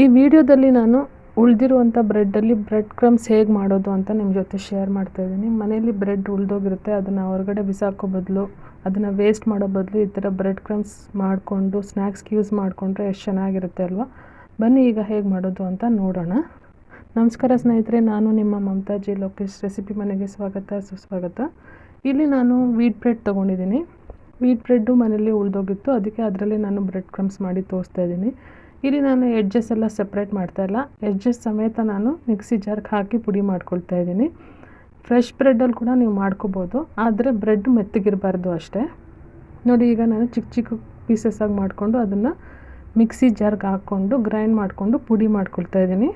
ಈ ವಿಡಿಯೋದಲ್ಲಿ ನಾನು ಉಳಿದಿರುವಂಥ ಬ್ರೆಡ್ಡಲ್ಲಿ ಬ್ರೆಡ್ ಕ್ರಮ್ಸ್ ಹೇಗೆ ಮಾಡೋದು ಅಂತ ನಿಮ್ಮ ಜೊತೆ ಶೇರ್ ಮಾಡ್ತಾಯಿದ್ದೀನಿ. ಮನೆಯಲ್ಲಿ ಬ್ರೆಡ್ ಉಳಿದೋಗಿರುತ್ತೆ, ಅದನ್ನು ಹೊರಗಡೆ ಬಿಸಾಕೋ ಬದಲು, ಅದನ್ನು ವೇಸ್ಟ್ ಮಾಡೋ ಬದಲು ಈ ಥರ ಬ್ರೆಡ್ ಕ್ರಮ್ಸ್ ಮಾಡಿಕೊಂಡು ಸ್ನ್ಯಾಕ್ಸ್ಗೆ ಯೂಸ್ ಮಾಡಿಕೊಂಡ್ರೆ ಎಷ್ಟು ಚೆನ್ನಾಗಿರುತ್ತೆ ಅಲ್ವಾ. ಬನ್ನಿ ಈಗ ಹೇಗೆ ಮಾಡೋದು ಅಂತ ನೋಡೋಣ. ನಮಸ್ಕಾರ ಸ್ನೇಹಿತರೆ, ನಾನು ನಿಮ್ಮ ಮಮತಾಜಿ ಲೋಕೇಶ್ ರೆಸಿಪಿ ಮನೆಗೆ ಸ್ವಾಗತ ಸುಸ್ವಾಗತ. ಇಲ್ಲಿ ನಾನು ವೀಟ್ ಬ್ರೆಡ್ ತೊಗೊಂಡಿದ್ದೀನಿ. ವೀಟ್ ಬ್ರೆಡ್ಡು ಮನೆಯಲ್ಲಿ ಉಳಿದೋಗಿತ್ತು, ಅದಕ್ಕೆ ಅದರಲ್ಲಿ ನಾನು ಬ್ರೆಡ್ ಕ್ರಮ್ಸ್ ಮಾಡಿ ತೋರಿಸ್ತಾ ಇದ್ದೀನಿ. ಇಲ್ಲಿ ನಾನು ಎಡ್ಜಸ್ ಎಲ್ಲ ಸಪ್ರೇಟ್ ಮಾಡ್ತಾಯಿಲ್ಲ, ಎಡ್ಜಸ್ ಸಮೇತ ನಾನು ಮಿಕ್ಸಿ ಜಾರ್ಗೆ ಹಾಕಿ ಪುಡಿ ಮಾಡ್ಕೊಳ್ತಾ ಇದ್ದೀನಿ. ಫ್ರೆಶ್ ಬ್ರೆಡ್ಡಲ್ಲಿ ಕೂಡ ನೀವು ಮಾಡ್ಕೋಬೋದು, ಆದರೆ ಬ್ರೆಡ್ ಮೆತ್ತಗಿರಬಾರ್ದು ಅಷ್ಟೇ. ನೋಡಿ, ಈಗ ನಾನು ಚಿಕ್ಕ ಚಿಕ್ಕ ಪೀಸಸ್ ಆಗಿ ಮಾಡಿಕೊಂಡು ಅದನ್ನು ಮಿಕ್ಸಿ ಜಾರ್ಗೆ ಹಾಕ್ಕೊಂಡು ಗ್ರೈಂಡ್ ಮಾಡಿಕೊಂಡು ಪುಡಿ ಮಾಡ್ಕೊಳ್ತಾ ಇದ್ದೀನಿ.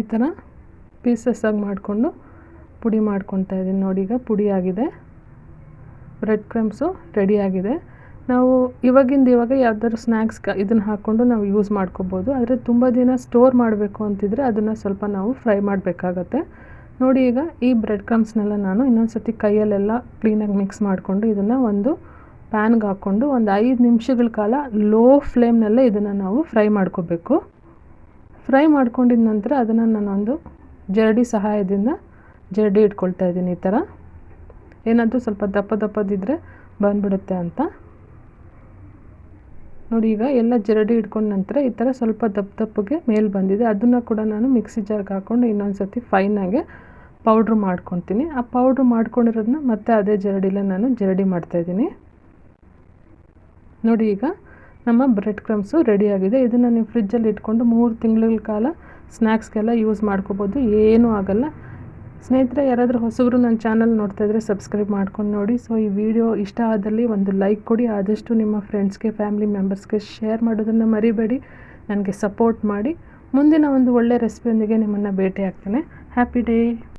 ಈ ಥರ ಪೀಸಸ್ ಆಗಿ ಮಾಡಿಕೊಂಡು ಪುಡಿ ಮಾಡ್ಕೊತಾ ಇದ್ದೀನಿ. ನೋಡಿ, ಈಗ ಪುಡಿ ಆಗಿದೆ, ಬ್ರೆಡ್ ಕ್ರಮ್ಸು ರೆಡಿಯಾಗಿದೆ. ನಾವು ಇವಾಗ ಯಾವ್ದಾದ್ರು ಸ್ನ್ಯಾಕ್ಸ್ಗೆ ಇದನ್ನು ಹಾಕ್ಕೊಂಡು ನಾವು ಯೂಸ್ ಮಾಡ್ಕೋಬೋದು. ಆದರೆ ತುಂಬ ದಿನ ಸ್ಟೋರ್ ಮಾಡಬೇಕು ಅಂತಿದ್ರೆ ಅದನ್ನು ಸ್ವಲ್ಪ ನಾವು ಫ್ರೈ ಮಾಡಬೇಕಾಗತ್ತೆ. ನೋಡಿ, ಈಗ ಈ ಬ್ರೆಡ್ ಕ್ರಮ್ಸ್ನೆಲ್ಲ ನಾನು ಇನ್ನೊಂದು ಸತಿ ಕೈಯಲ್ಲೆಲ್ಲ ಕ್ಲೀನಾಗಿ ಮಿಕ್ಸ್ ಮಾಡಿಕೊಂಡು ಇದನ್ನು ಒಂದು ಪ್ಯಾನ್ಗೆ ಹಾಕ್ಕೊಂಡು ಒಂದು 5 ನಿಮಿಷಗಳ ಕಾಲ ಲೋ ಫ್ಲೇಮ್ನಲ್ಲೇ ಇದನ್ನು ನಾವು ಫ್ರೈ ಮಾಡ್ಕೋಬೇಕು. ಫ್ರೈ ಮಾಡ್ಕೊಂಡಿದ ನಂತರ ಅದನ್ನು ನಾನೊಂದು ಜರಡಿ ಸಹಾಯದಿಂದ ಜರಡಿ ಇಟ್ಕೊಳ್ತಾ ಇದ್ದೀನಿ. ಈ ಥರ ಏನಾದರೂ ಸ್ವಲ್ಪ ದಪ್ಪದಿದ್ದರೆ ಬಂದ್ಬಿಡುತ್ತೆ ಅಂತ. ನೋಡಿ, ಈಗ ಎಲ್ಲ ಜರಡಿ ಇಟ್ಕೊಂಡ ನಂತರ ಈ ಥರ ಸ್ವಲ್ಪ ದಪ್ಪಗೆ ಮೇಲೆ ಬಂದಿದೆ. ಅದನ್ನು ಕೂಡ ನಾನು ಮಿಕ್ಸಿ ಜಾರ್ಗೆ ಹಾಕ್ಕೊಂಡು ಇನ್ನೊಂದು ಸತಿ ಫೈನಾಗೆ ಪೌಡ್ರ್ ಮಾಡ್ಕೊತೀನಿ. ಆ ಪೌಡ್ರ್ ಮಾಡ್ಕೊಂಡಿರೋದನ್ನ ಮತ್ತೆ ಅದೇ ಜರಡಿಲೇ ನಾನು ಜರಡಿ ಮಾಡ್ತಾಯಿದ್ದೀನಿ. ನೋಡಿ, ಈಗ ನಮ್ಮ ಬ್ರೆಡ್ ಕ್ರಮ್ಸು ರೆಡಿಯಾಗಿದೆ. ಇದನ್ನು ನೀವು ಫ್ರಿಜ್ಜಲ್ಲಿ ಇಟ್ಕೊಂಡು 3 ತಿಂಗಳ ಕಾಲ ಸ್ನ್ಯಾಕ್ಸ್ಗೆಲ್ಲ ಯೂಸ್ ಮಾಡ್ಕೋಬೋದು, ಏನೂ ಆಗೋಲ್ಲ. ಸ್ನೇಹಿತರೆ, ಯಾರಾದರೂ ಹೊಸಬರು ನನ್ನ ಚಾನಲ್ ನೋಡ್ತಾಯಿದ್ರೆ ಸಬ್ಸ್ಕ್ರೈಬ್ ಮಾಡ್ಕೊಂಡು ನೋಡಿ. ಸೊ ಈ ವಿಡಿಯೋ ಇಷ್ಟ ಆದಲ್ಲಿ ಒಂದು ಲೈಕ್ ಕೊಡಿ. ಆದಷ್ಟು ನಿಮ್ಮ ಫ್ರೆಂಡ್ಸ್ಗೆ, ಫ್ಯಾಮಿಲಿ ಮೆಂಬರ್ಸ್ಗೆ ಶೇರ್ ಮಾಡೋದನ್ನು ಮರಿಬೇಡಿ. ನನಗೆ ಸಪೋರ್ಟ್ ಮಾಡಿ. ಮುಂದಿನ ಒಂದು ಒಳ್ಳೆಯ ರೆಸಿಪಿಯೊಂದಿಗೆ ನಿಮ್ಮನ್ನು ಭೇಟಿ ಆಗ್ತೇನೆ. Happy day.